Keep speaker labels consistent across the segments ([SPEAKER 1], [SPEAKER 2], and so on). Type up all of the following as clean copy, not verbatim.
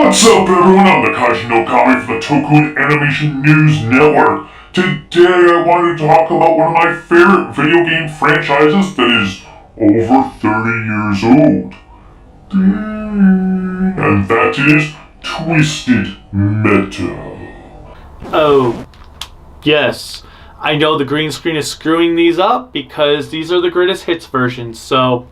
[SPEAKER 1] What's up everyone, I'm the Kaji no Kami from the Toku Animation News Network. Today I wanted to talk about one of my favorite video game franchises that is over 30 years old. And that is Twisted Metal.
[SPEAKER 2] Oh, yes. I know the green screen is screwing these up because these are the greatest hits versions, so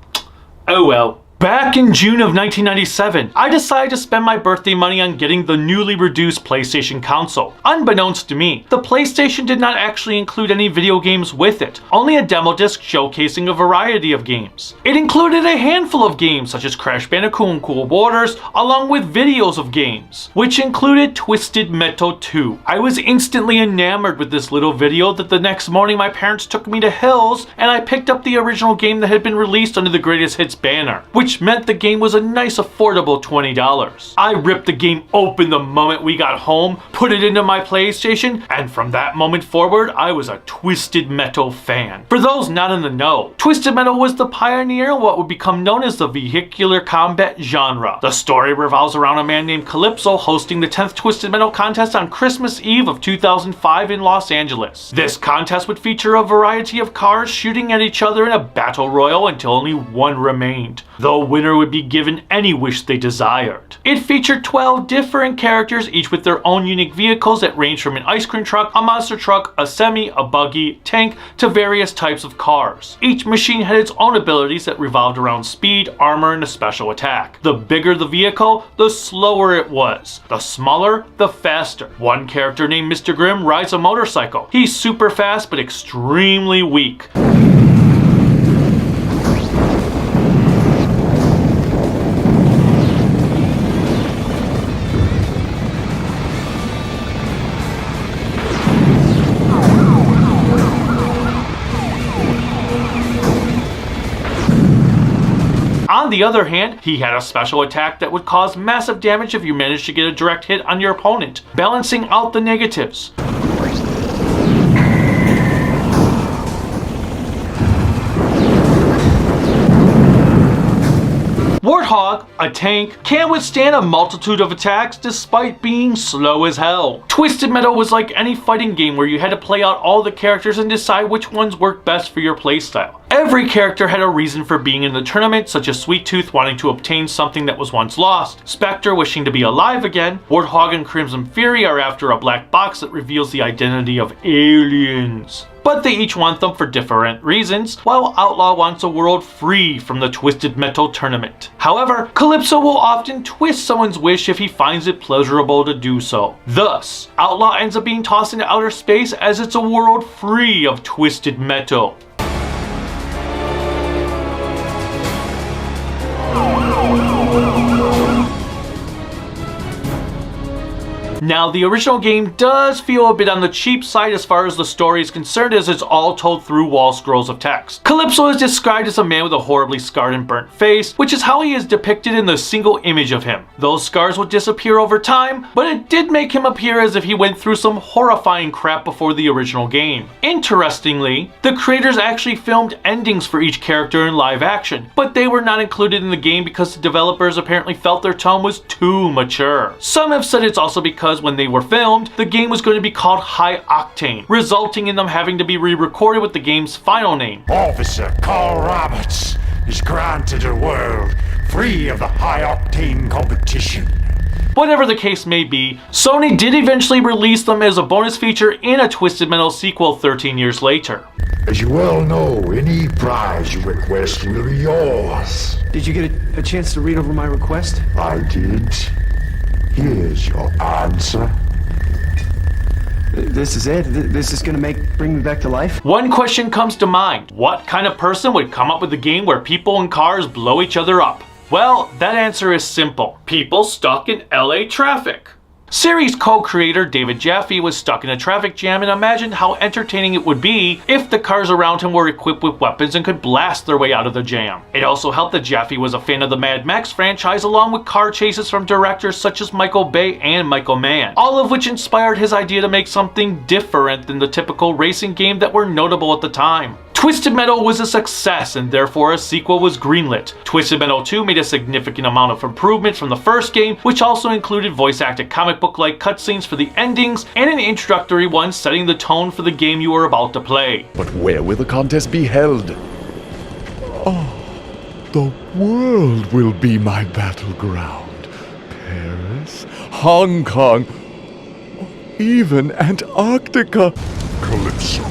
[SPEAKER 2] oh well. Back in June of 1997, I decided to spend my birthday money on getting the newly reduced PlayStation console. Unbeknownst to me, the PlayStation did not actually include any video games with it, only a demo disc showcasing a variety of games. It included a handful of games such as Crash Bandicoot and Cool Borders, along with videos of games, which included Twisted Metal 2. I was instantly enamored with this little video that the next morning my parents took me to Hills and I picked up the original game that had been released under the Greatest Hits banner, which meant the game was a nice affordable $20. I ripped the game open the moment we got home, put it into my PlayStation, and from that moment forward, I was a Twisted Metal fan. For those not in the know, Twisted Metal was the pioneer of what would become known as the vehicular combat genre. The story revolves around a man named Calypso hosting the 10th Twisted Metal contest on Christmas Eve of 2005 in Los Angeles. This contest would feature a variety of cars shooting at each other in a battle royal until only one remained. The winner would be given any wish they desired. It featured 12 different characters, each with their own unique vehicles that range from an ice cream truck, a monster truck, a semi, a buggy, tank, to various types of cars. Each machine had its own abilities that revolved around speed, armor, and a special attack. The bigger the vehicle, the slower it was. The smaller, the faster. One character named Mr. Grimm rides a motorcycle. He's super fast but extremely weak. On the other hand, he had a special attack that would cause massive damage if you managed to get a direct hit on your opponent, balancing out the negatives. Warthog, a tank, can withstand a multitude of attacks despite being slow as hell. Twisted Metal was like any fighting game where you had to play out all the characters and decide which ones worked best for your playstyle. Every character had a reason for being in the tournament, such as Sweet Tooth wanting to obtain something that was once lost, Spectre wishing to be alive again, Warthog and Crimson Fury are after a black box that reveals the identity of aliens. But they each want them for different reasons, while Outlaw wants a world free from the Twisted Metal tournament. However, Calypso will often twist someone's wish if he finds it pleasurable to do so. Thus, Outlaw ends up being tossed into outer space as it's a world free of Twisted Metal. Now, the original game does feel a bit on the cheap side as far as the story is concerned, as it's all told through wall scrolls of text. Calypso is described as a man with a horribly scarred and burnt face, which is how he is depicted in the single image of him. Those scars would disappear over time, but it did make him appear as if he went through some horrifying crap before the original game. Interestingly, the creators actually filmed endings for each character in live action, but they were not included in the game because the developers apparently felt their tone was too mature. Some have said it's also because when they were filmed, the game was going to be called High Octane, resulting in them having to be re-recorded with the game's final name.
[SPEAKER 3] Officer Carl Roberts is granted a world free of the High Octane competition.
[SPEAKER 2] Whatever the case may be, Sony did eventually release them as a bonus feature in a Twisted Metal sequel 13 years later.
[SPEAKER 3] As you well know, any prize you request will be yours.
[SPEAKER 4] Did you get a chance to read over my request?
[SPEAKER 3] I did. Here's your answer.
[SPEAKER 4] This is it? This is gonna bring me back to life?
[SPEAKER 2] One question comes to mind. What kind of person would come up with a game where people and cars blow each other up? Well, that answer is simple. People stuck in LA traffic. Series co-creator David Jaffe was stuck in a traffic jam and imagined how entertaining it would be if the cars around him were equipped with weapons and could blast their way out of the jam. It also helped that Jaffe was a fan of the Mad Max franchise, along with car chases from directors such as Michael Bay and Michael Mann, all of which inspired his idea to make something different than the typical racing game that were notable at the time. Twisted Metal was a success and therefore a sequel was greenlit. Twisted Metal 2 made a significant amount of improvements from the first game, which also included voice-acted comic book-like cutscenes for the endings and an introductory one setting the tone for the game you were about to play.
[SPEAKER 5] But where will the contest be held? Oh, the world will be my battleground. Paris, Hong Kong, even Antarctica.
[SPEAKER 1] Calypso,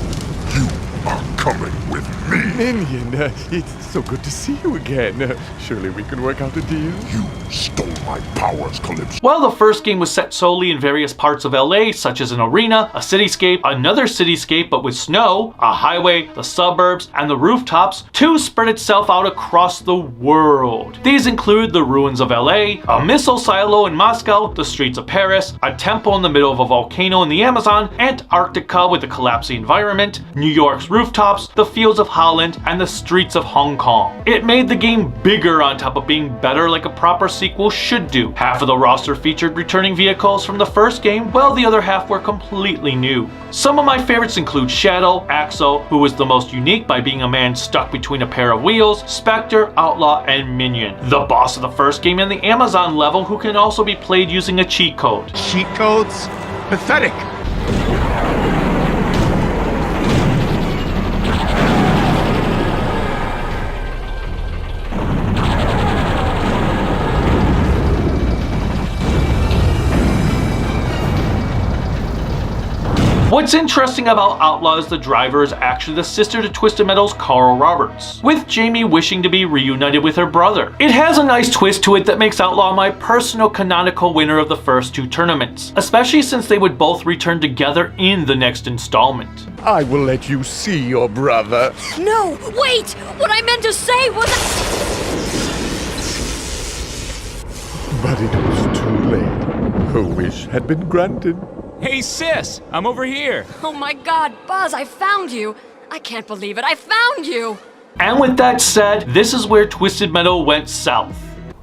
[SPEAKER 1] you are coming with me.
[SPEAKER 5] Minion, it's so good to see you again. Surely we can work out a deal?
[SPEAKER 1] You stole my powers, Calypso.
[SPEAKER 2] While the first game was set solely in various parts of LA, such as an arena, a cityscape, another cityscape but with snow, a highway, the suburbs, and the rooftops, 2 spread itself out across the world. These include the ruins of LA, a missile silo in Moscow, the streets of Paris, a temple in the middle of a volcano in the Amazon, Antarctica with a collapsing environment, New York's rooftops, the fields of Holland, and the streets of Hong Kong. It made the game bigger on top of being better like a proper sequel should do. Half of the roster featured returning vehicles from the first game, while the other half were completely new. Some of my favorites include Shadow, Axel, who was the most unique by being a man stuck between a pair of wheels, Spectre, Outlaw, and Minion. The boss of the first game in the Amazon level, who can also be played using a cheat code.
[SPEAKER 3] Cheat codes? Pathetic.
[SPEAKER 2] What's interesting about Outlaw is the driver is actually the sister to Twisted Metal's Carl Roberts, with Jamie wishing to be reunited with her brother. It has a nice twist to it that makes Outlaw my personal canonical winner of the first 2 tournaments, especially since they would both return together in the next installment.
[SPEAKER 5] I will let you see your brother.
[SPEAKER 6] No, wait! What I meant to say was
[SPEAKER 5] But it was too late. Her wish had been granted.
[SPEAKER 7] Hey sis, I'm over here.
[SPEAKER 6] Oh my god, Buzz, I found you! I can't believe it, I found you!
[SPEAKER 2] And with that said, this is where Twisted Metal went south.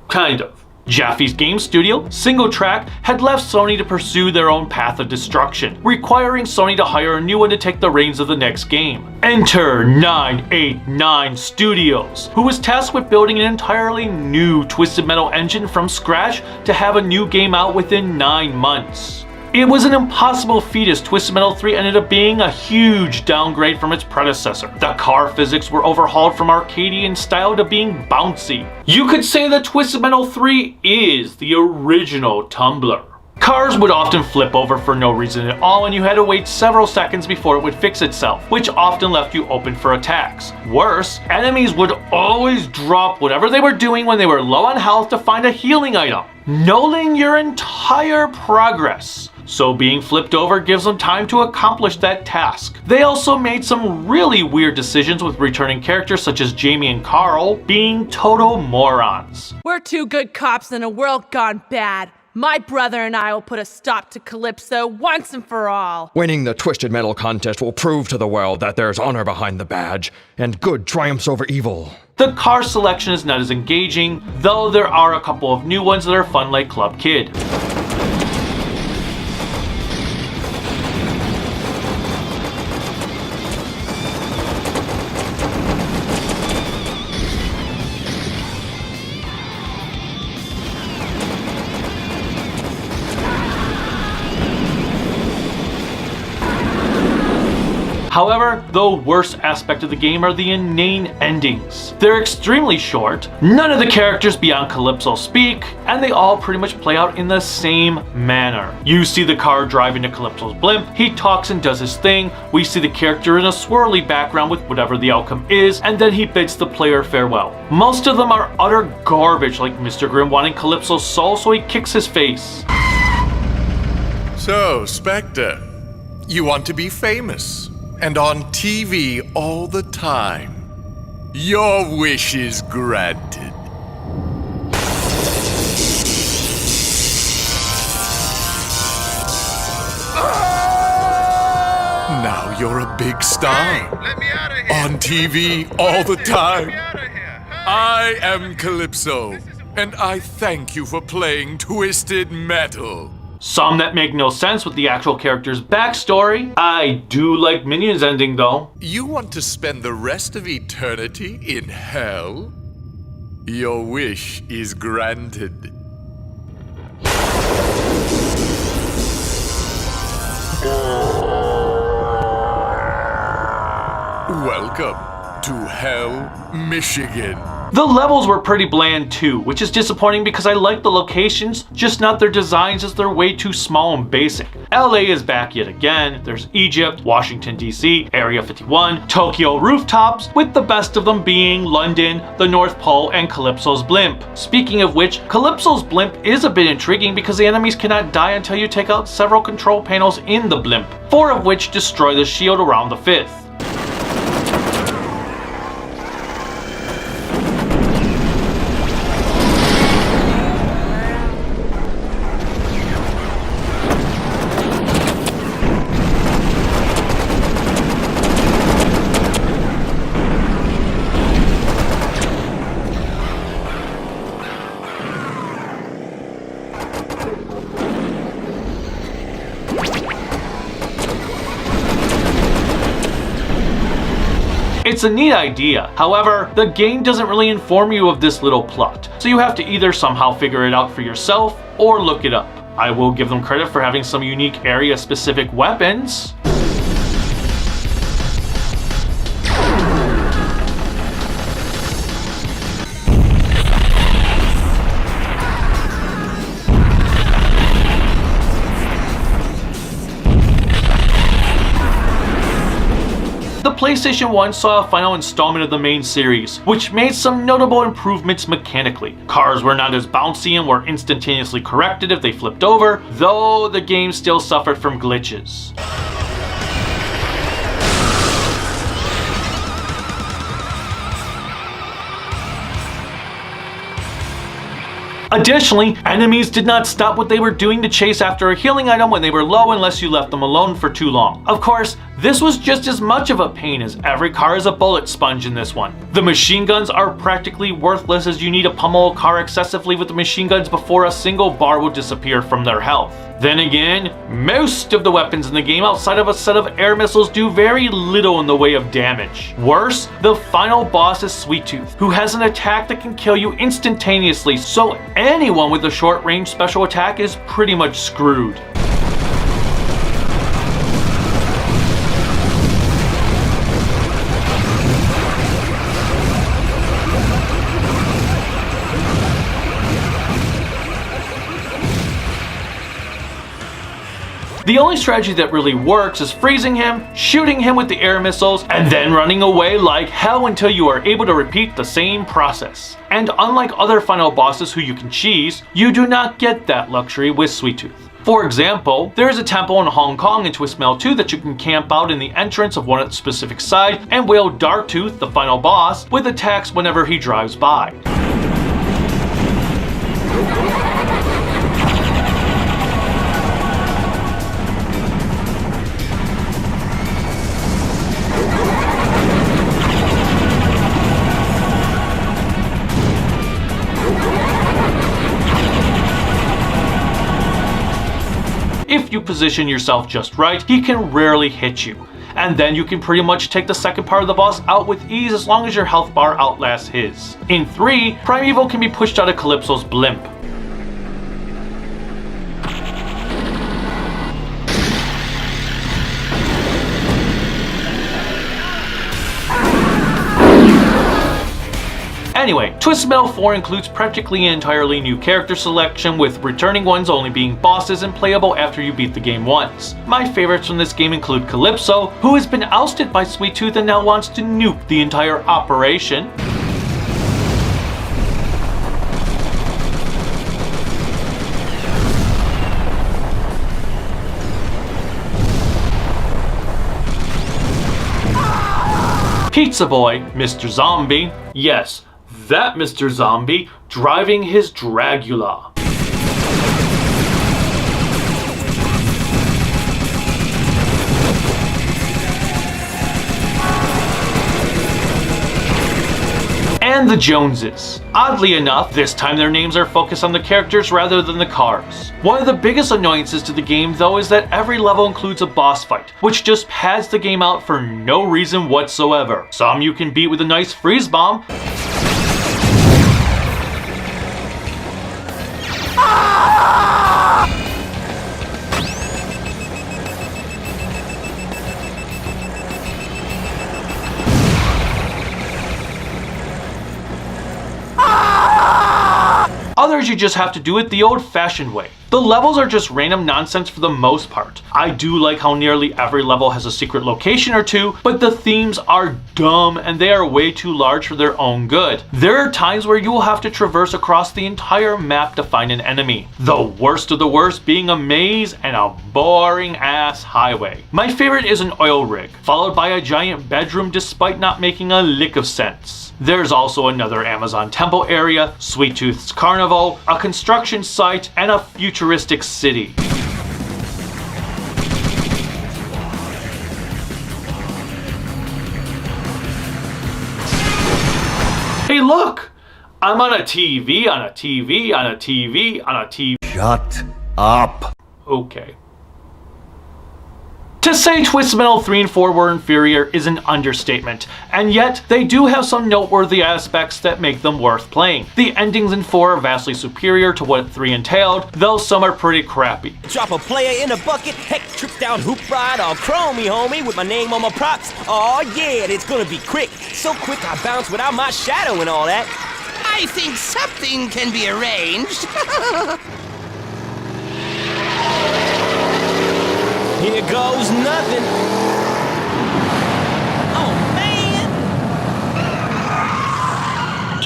[SPEAKER 2] Kind of. Jaffe's game studio, Single Track, had left Sony to pursue their own path of destruction, requiring Sony to hire a new one to take the reins of the next game. Enter 989 Studios, who was tasked with building an entirely new Twisted Metal engine from scratch to have a new game out within 9 months. It was an impossible feat as Twisted Metal 3 ended up being a huge downgrade from its predecessor. The car physics were overhauled from arcadian style to being bouncy. You could say that Twisted Metal 3 is the original Tumbler. Cars would often flip over for no reason at all and you had to wait several seconds before it would fix itself, which often left you open for attacks. Worse, enemies would always drop whatever they were doing when they were low on health to find a healing item, nulling your entire progress. So being flipped over gives them time to accomplish that task. They also made some really weird decisions with returning characters such as Jamie and Carl being total morons.
[SPEAKER 8] We're 2 good cops in a world gone bad. My brother and I will put a stop to Calypso once and for all.
[SPEAKER 9] Winning the Twisted Metal contest will prove to the world that there's honor behind the badge, and good triumphs over evil.
[SPEAKER 2] The car selection is not as engaging, though there are a couple of new ones that are fun like Club Kid. However, the worst aspect of the game are the inane endings. They're extremely short, none of the characters beyond Calypso speak, and they all pretty much play out in the same manner. You see the car drive into Calypso's blimp, he talks and does his thing, we see the character in a swirly background with whatever the outcome is, and then he bids the player farewell. Most of them are utter garbage, like Mr. Grimm wanting Calypso's soul so he kicks his face.
[SPEAKER 10] So, Spectre, you want to be famous and on TV all the time. Your wish is granted. Now you're a big star.
[SPEAKER 11] Hey, let me out of here.
[SPEAKER 10] On TV all the time.
[SPEAKER 11] Let me out of here.
[SPEAKER 10] I am Calypso, and I thank you for playing Twisted Metal.
[SPEAKER 2] some that make no sense with the actual character's backstory. I do like Minion's ending though.
[SPEAKER 10] You want to spend the rest of eternity in hell? Your wish is granted. Welcome to Hell, Michigan.
[SPEAKER 2] The levels were pretty bland too, which is disappointing because I like the locations, just not their designs as they're way too small and basic. LA is back yet again, there's Egypt, Washington DC, Area 51, Tokyo rooftops, with the best of them being London, the North Pole, and Calypso's blimp. Speaking of which, Calypso's blimp is a bit intriguing because the enemies cannot die until you take out several control panels in the blimp, 4 of which destroy the shield around the 5th. It's a neat idea, however, the game doesn't really inform you of this little plot, so you have to either somehow figure it out for yourself or look it up. I will give them credit for having some unique area-specific weapons. PlayStation 1 saw a final installment of the main series, which made some notable improvements mechanically. Cars were not as bouncy and were instantaneously corrected if they flipped over, though the game still suffered from glitches. Additionally, enemies did not stop what they were doing to chase after a healing item when they were low unless you left them alone for too long. Of course, this was just as much of a pain as every car is a bullet sponge in this one. The machine guns are practically worthless as you need to pummel a car excessively with the machine guns before a single bar will disappear from their health. Then again, most of the weapons in the game outside of a set of air missiles do very little in the way of damage. Worse, the final boss is Sweet Tooth, who has an attack that can kill you instantaneously, so anyone with a short range special attack is pretty much screwed. The only strategy that really works is freezing him, shooting him with the air missiles, and then running away like hell until you are able to repeat the same process. And unlike other final bosses who you can cheese, you do not get that luxury with Sweet Tooth. For example, there is a temple in Hong Kong in Twist Metal 2 that you can camp out in the entrance of one specific side and wail Darktooth, the final boss, with attacks whenever he drives by. If you position yourself just right, he can rarely hit you. And then you can pretty much take the second part of the boss out with ease as long as your health bar outlasts his. In 3, Primeval can be pushed out of Calypso's blimp. Anyway, Twisted Metal 4 includes practically an entirely new character selection, with returning ones only being bosses and playable after you beat the game once. My favorites from this game include Calypso, who has been ousted by Sweet Tooth and now wants to nuke the entire operation. Pizza Boy, Mr. Zombie. Yes, that Mr. Zombie driving his Dragula. And and the Joneses. Oddly enough, this time their names are focused on the characters rather than the cars. One of the biggest annoyances to the game though is that every level includes a boss fight, which just pads the game out for no reason whatsoever. Some you can beat with a nice freeze bomb, others you just have to do it the old-fashioned way. The levels are just random nonsense for the most part. I do like how nearly every level has a secret location or two, but the themes are dumb and they are way too large for their own good. There are times where you will have to traverse across the entire map to find an enemy. The worst of the worst being a maze and a boring ass highway. My favorite is an oil rig, followed by a giant bedroom despite not making a lick of sense. There's also another Amazon temple area, Sweet Tooth's Carnival, a construction site, and a futuristic city. Hey look! I'm on a TV, on a TV, on a TV, on a TV.
[SPEAKER 5] Shut up.
[SPEAKER 2] Okay. To say Twisted Metal 3 and 4 were inferior is an understatement, and yet they do have some noteworthy aspects that make them worth playing. The endings in 4 are vastly superior to what 3 entailed, though some are pretty crappy.
[SPEAKER 11] Drop a player in a bucket, heck, trip down hoop ride, all chromey homie with my name on my props. Oh yeah, it's gonna be quick. So quick I bounce without my shadow and all that.
[SPEAKER 12] I think something can be arranged.
[SPEAKER 11] Here goes nothing. Oh, man!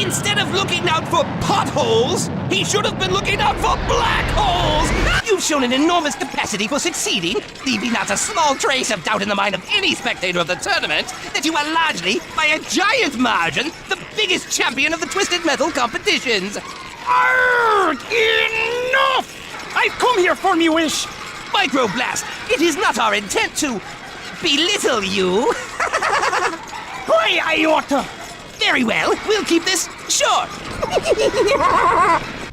[SPEAKER 12] Instead of looking out for potholes, he should have been looking out for black holes! You've shown an enormous capacity for succeeding, leaving not a small trace of doubt in the mind of any spectator of the tournament that you are largely, by a giant margin, the biggest champion of the Twisted Metal competitions.
[SPEAKER 13] Arrgh! Enough! I've come here for me wish.
[SPEAKER 12] Microblast, it is not our intent to belittle you.
[SPEAKER 13] Why, iota?
[SPEAKER 12] Very well, we'll keep this short.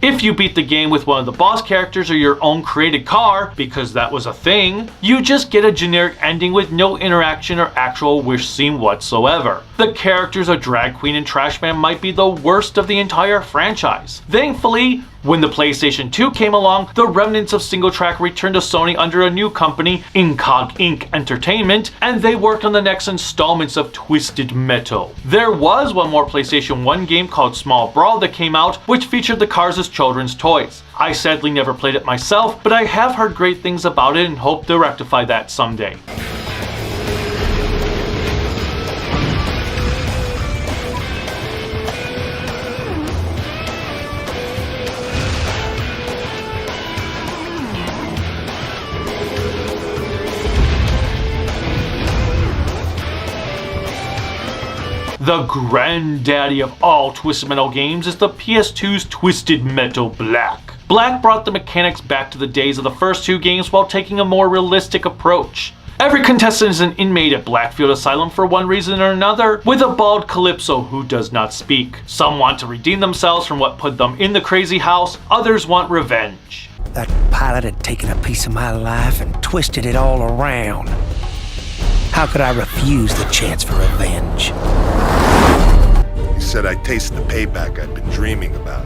[SPEAKER 2] If you beat the game with one of the boss characters or your own created car, because that was a thing, you just get a generic ending with no interaction or actual wish scene whatsoever. The characters of Drag Queen and Trash Man might be the worst of the entire franchise. Thankfully, when the PlayStation 2 came along, the remnants of single track returned to Sony under a new company, Incog Inc. Entertainment, and they worked on the next installments of Twisted Metal. There was one more PlayStation 1 game called Small Brawl that came out, which featured the cars as children's toys. I sadly never played it myself, but I have heard great things about it and hope to rectify that someday. The granddaddy of all Twisted Metal games is the PS2's Twisted Metal Black. Black brought the mechanics back to the days of the first two games while taking a more realistic approach. Every contestant is an inmate at Blackfield Asylum for one reason or another, with a bald Calypso who does not speak. Some want to redeem themselves from what put them in the crazy house, others want revenge.
[SPEAKER 14] That pilot had taken a piece of my life and twisted it all around. How could I refuse the chance for revenge?
[SPEAKER 15] He said I'd taste the payback I'd been dreaming about.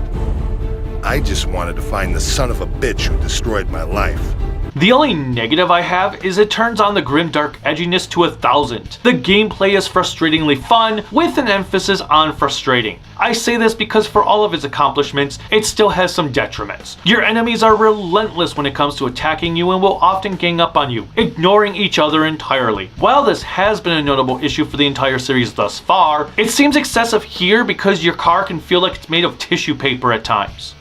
[SPEAKER 15] I just wanted to find the son of a bitch who destroyed my life.
[SPEAKER 2] The only negative I have is it turns on the grimdark edginess to 1000. The gameplay is frustratingly fun, with an emphasis on frustrating. I say this because for all of its accomplishments, it still has some detriments. Your enemies are relentless when it comes to attacking you and will often gang up on you, ignoring each other entirely. While this has been a notable issue for the entire series thus far, it seems excessive here because your car can feel like it's made of tissue paper at times.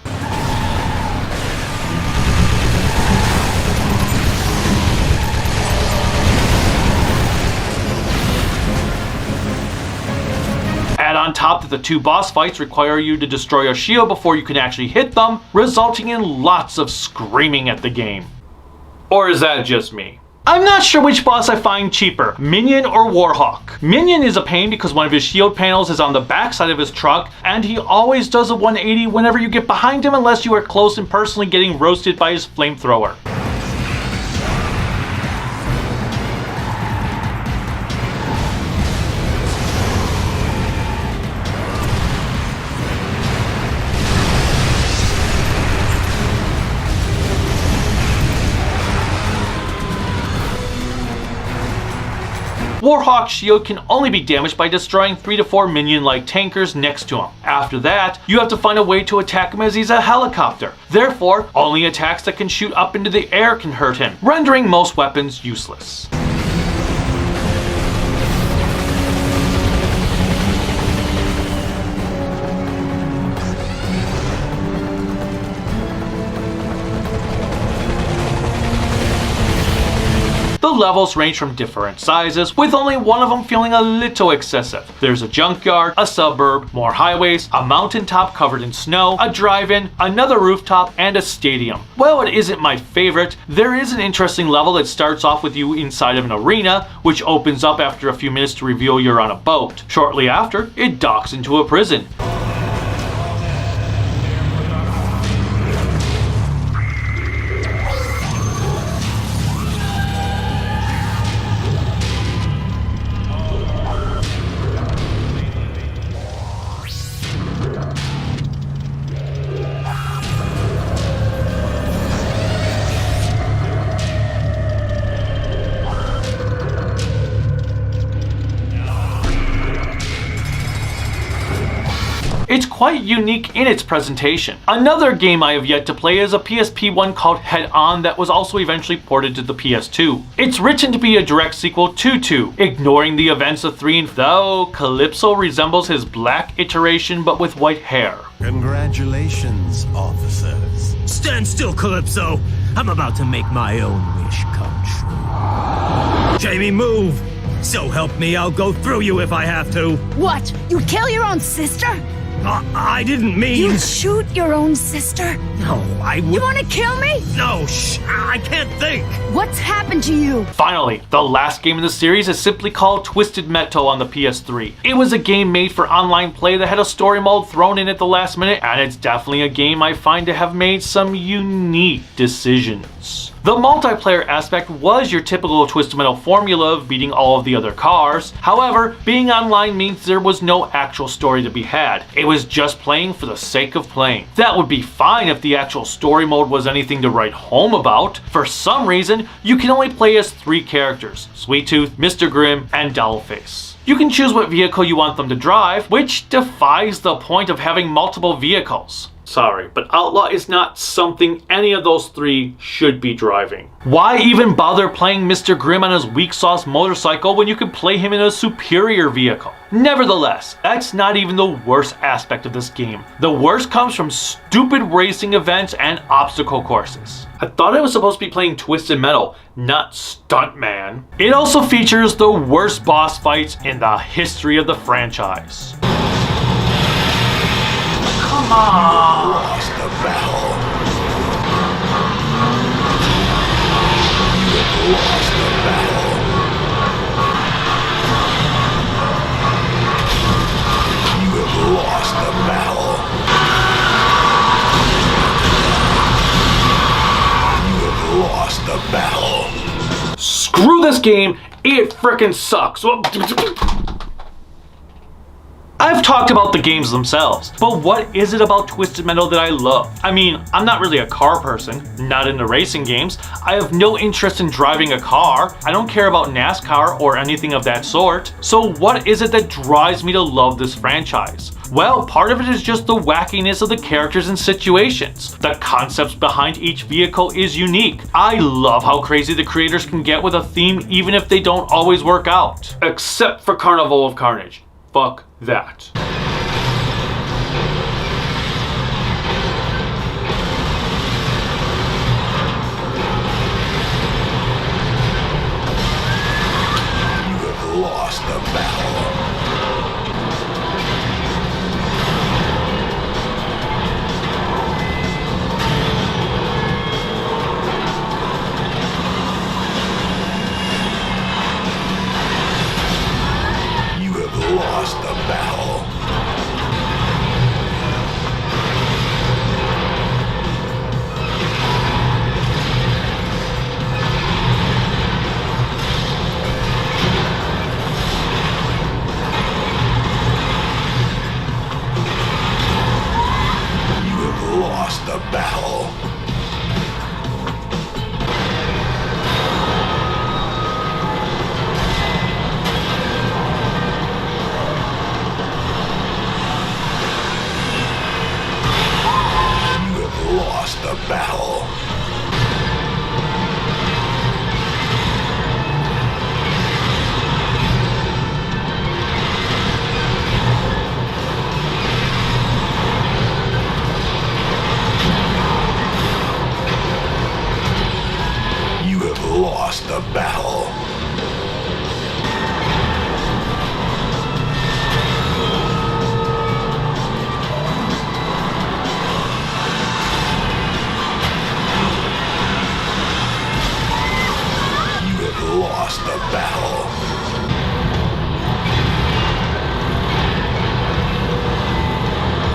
[SPEAKER 2] Add on top that the two boss fights require you to destroy a shield before you can actually hit them, resulting in lots of screaming at the game. Or is that just me? I'm not sure which boss I find cheaper, Minion or Warhawk. Minion is a pain because one of his shield panels is on the backside of his truck, and he always does a 180 whenever you get behind him unless you are close and personally getting roasted by his flamethrower. Warhawk's shield can only be damaged by destroying 3 to 4 minion-like tankers next to him. After that, you have to find a way to attack him as he's a helicopter. Therefore, only attacks that can shoot up into the air can hurt him, rendering most weapons useless. The levels range from different sizes, with only one of them feeling a little excessive. There's a junkyard, a suburb, more highways, a mountaintop covered in snow, a drive-in, another rooftop, and a stadium. While it isn't my favorite, there is an interesting level that starts off with you inside of an arena, which opens up after a few minutes to reveal you're on a boat. Shortly after, it docks into a prison. It's quite unique in its presentation. Another game I have yet to play is a PSP one called Head On that was also eventually ported to the PS2. It's written to be a direct sequel to 2, ignoring the events of 3 and though Calypso resembles his black iteration but with white hair.
[SPEAKER 16] Congratulations, officers.
[SPEAKER 11] Stand still, Calypso. I'm about to make my own wish come true. Jamie, move! So help me, I'll go through you if I have to.
[SPEAKER 17] What? You kill your own sister?
[SPEAKER 11] I didn't mean...
[SPEAKER 17] You shoot your own sister?
[SPEAKER 11] No, I would...
[SPEAKER 17] You want to kill me?
[SPEAKER 11] No, shh, I can't think.
[SPEAKER 17] What's happened to you?
[SPEAKER 2] Finally, the last game in the series is simply called Twisted Metal on the PS3. It was a game made for online play that had a story mode thrown in at the last minute, and it's definitely a game I find to have made some unique decisions. The multiplayer aspect was your typical Twisted Metal formula of beating all of the other cars. However, being online means there was no actual story to be had. It was just playing for the sake of playing. That would be fine if the actual story mode was anything to write home about. For some reason, you can only play as 3 characters: Sweet Tooth, Mr. Grimm, and Dollface. You can choose what vehicle you want them to drive, which defies the point of having multiple vehicles. Sorry, but Outlaw is not something any of those 3 should be driving. Why even bother playing Mr. Grimm on his weak sauce motorcycle when you could play him in a superior vehicle? Nevertheless, that's not even the worst aspect of this game. The worst comes from stupid racing events and obstacle courses. I thought I was supposed to be playing Twisted Metal, not Stuntman. It also features the worst boss fights in the history of the franchise. Come on!
[SPEAKER 3] Lost the battle. You have lost the battle. You have lost the battle. You have lost the battle.
[SPEAKER 2] Screw this game, it frickin' sucks. I've talked about the games themselves, but what is it about Twisted Metal that I love? I mean, I'm not really a car person, not into racing games. I have no interest in driving a car. I don't care about NASCAR or anything of that sort. So what is it that drives me to love this franchise? Well, part of it is just the wackiness of the characters and situations. The concepts behind each vehicle is unique. I love how crazy the creators can get with a theme even if they don't always work out. Except for Carnival of Carnage. Fuck that.
[SPEAKER 3] You have lost the battle.
[SPEAKER 15] lost the battle. Lost the battle. You have lost the battle. Lost the battle. You have lost the battle.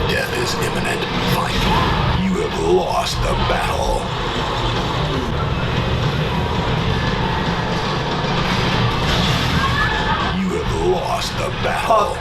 [SPEAKER 15] Death is imminent. Fight. You have lost the battle. Lost the battle.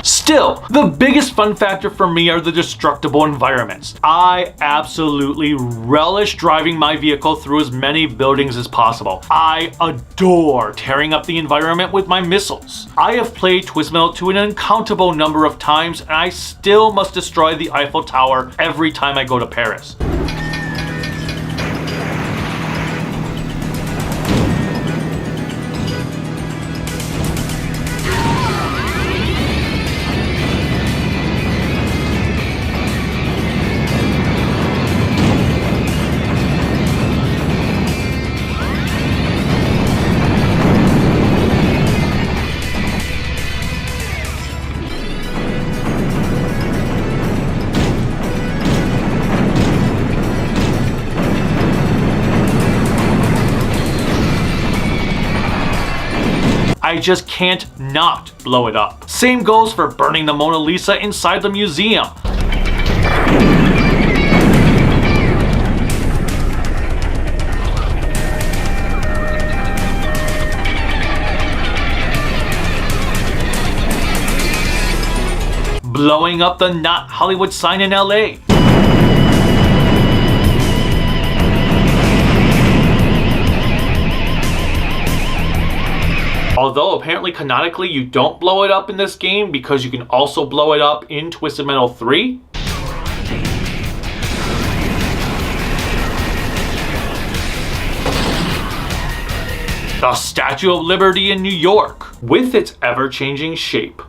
[SPEAKER 2] Still, the biggest fun factor for me are the destructible environments. I absolutely relish driving my vehicle through as many buildings as possible. I adore tearing up the environment with my missiles. I have played Twisted Metal 2 an uncountable number of times, and I still must destroy the Eiffel Tower every time I go to Paris. I just can't not blow it up. Same goes for burning the Mona Lisa inside the museum. Blowing up the Not Hollywood sign in LA. Although apparently canonically you don't blow it up in this game because you can also blow it up in Twisted Metal 3. The Statue of Liberty in New York with its ever-changing shape.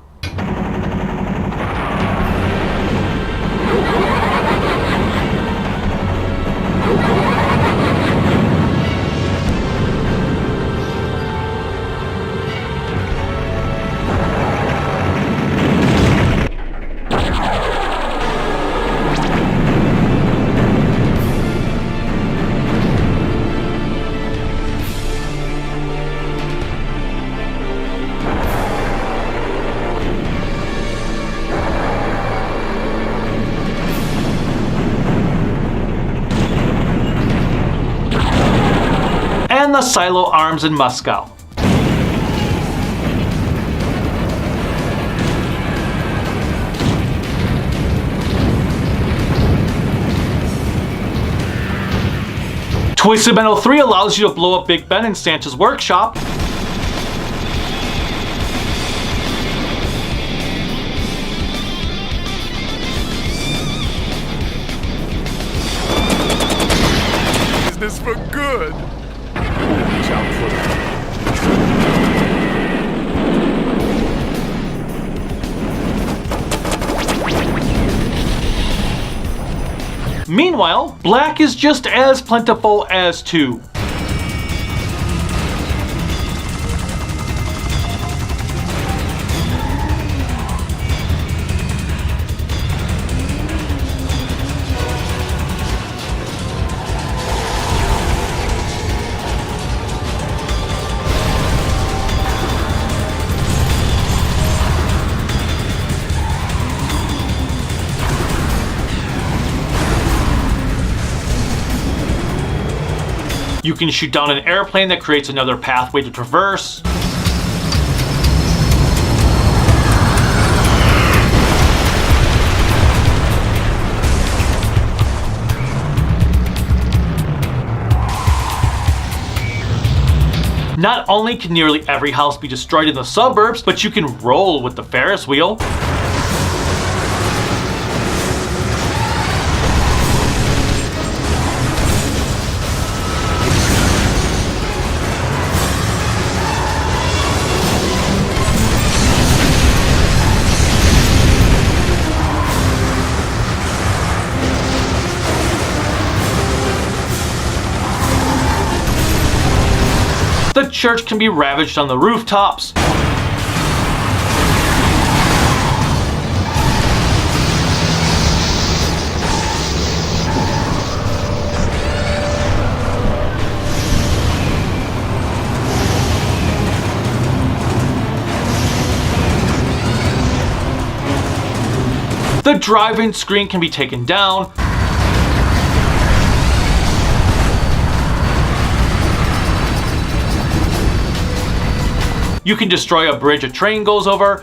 [SPEAKER 2] And the Silo Arms in Moscow. Twisted Metal 3 allows you to blow up Big Ben in Santa's workshop.
[SPEAKER 5] Is this for good?
[SPEAKER 2] Meanwhile, black is just as plentiful as 2. You can shoot down an airplane that creates another pathway to traverse. Not only can nearly every house be destroyed in the suburbs, but you can roll with the Ferris wheel. The church can be ravaged on the rooftops. The drive-in screen can be taken down. You can destroy a bridge a train goes over.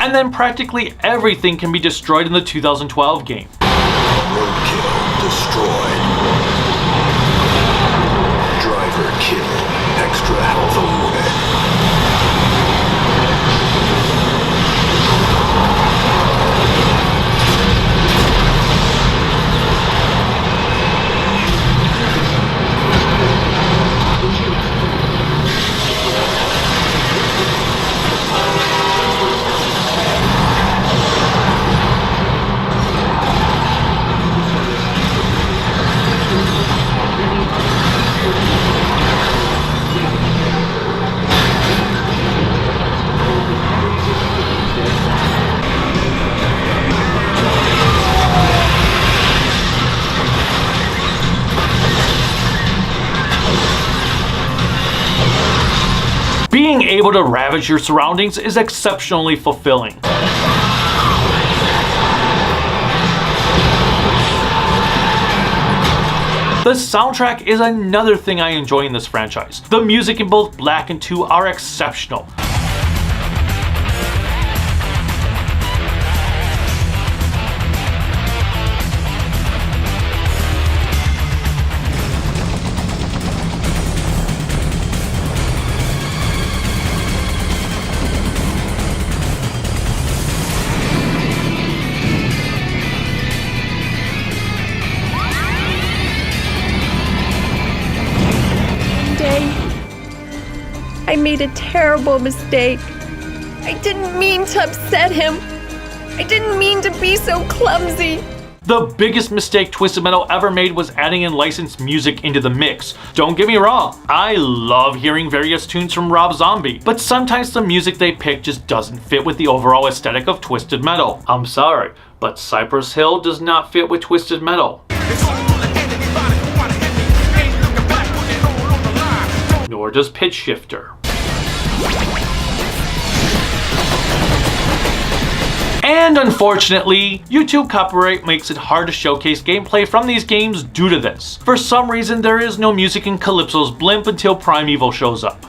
[SPEAKER 2] And then practically everything can be destroyed in the 2012 game.
[SPEAKER 18] Roadkill destroyed. Driver kill. Extra health awarded.
[SPEAKER 2] Being able to ravage your surroundings is exceptionally fulfilling. The soundtrack is another thing I enjoy in this franchise. The music in both Black and 2 are exceptional.
[SPEAKER 19] I made a terrible mistake. I didn't mean to upset him. I didn't mean to be so clumsy.
[SPEAKER 2] The biggest mistake Twisted Metal ever made was adding in licensed music into the mix. Don't get me wrong, I love hearing various tunes from Rob Zombie, but sometimes the music they pick just doesn't fit with the overall aesthetic of Twisted Metal. I'm sorry, but Cypress Hill does not fit with Twisted Metal. Nor does Pitch Shifter. And unfortunately, YouTube copyright makes it hard to showcase gameplay from these games due to this. For some reason, there is no music in Calypso's Blimp until Primeval shows up.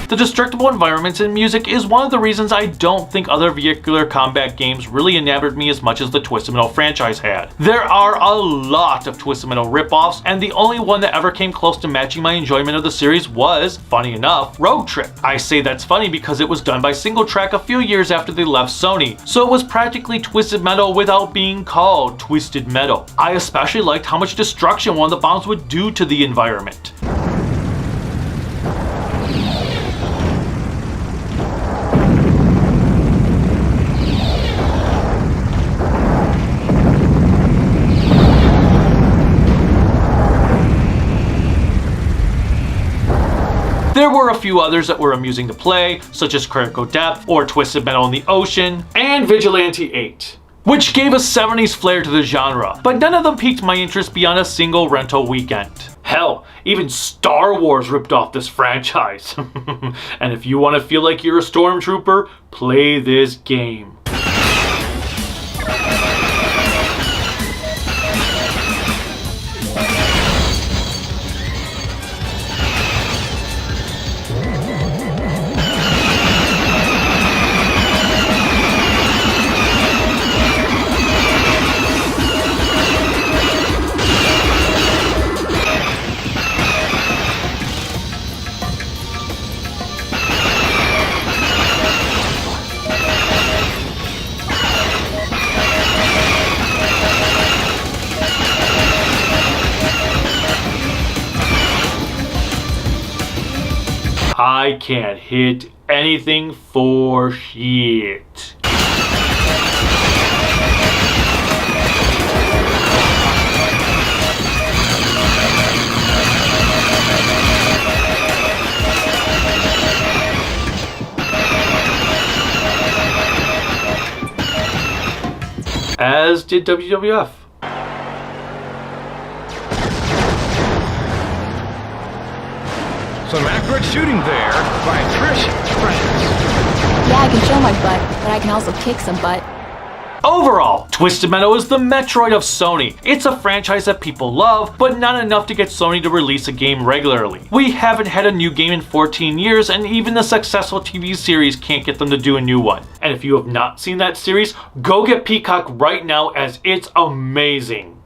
[SPEAKER 2] The destructible environments and music is one of the reasons I don't think other vehicular combat games really enamored me as much as the Twisted Metal franchise had. There are a lot of Twisted Metal ripoffs, and the only one that ever came close to matching my enjoyment of the series was, funny enough, Road Trip. I say that's funny because it was done by Single Track a few years after they left Sony, so it was practically Twisted Metal without being called Twisted Metal. I especially liked how much destruction one of the bombs would do to the environment. There were a few others that were amusing to play, such as Critical Depth or Twisted Metal in the Ocean, and Vigilante 8, which gave a 70s flair to the genre, but none of them piqued my interest beyond a single rental weekend. Hell, even Star Wars ripped off this franchise. And if you want to feel like you're a stormtrooper, play this game. I can't hit anything for shit. As did WWF.
[SPEAKER 20] Some accurate shooting there by Trish France.
[SPEAKER 21] Yeah, I can show my butt, but I can also kick some butt.
[SPEAKER 2] Overall, Twisted Metal is the Metroid of Sony. It's a franchise that people love, but not enough to get Sony to release a game regularly. We haven't had a new game in 14 years, and even the successful TV series can't get them to do a new one. And if you have not seen that series, go get Peacock right now, as it's amazing.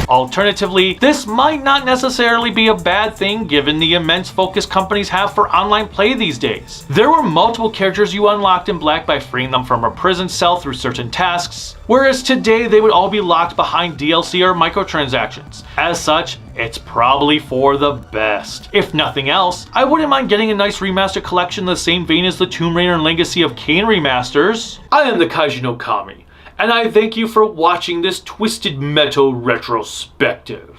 [SPEAKER 2] Alternatively, this might not necessarily be a bad thing given the immense focus companies have for online play these days. There were multiple characters you unlocked in Black by freeing them from a prison cell through certain tasks, whereas today they would all be locked behind DLC or microtransactions. As such, it's probably for the best. If nothing else, I wouldn't mind getting a nice remaster collection in the same vein as the Tomb Raider and Legacy of Kain remasters. I am the Kaiji no Kami, and I thank you for watching this Twisted Metal retrospective.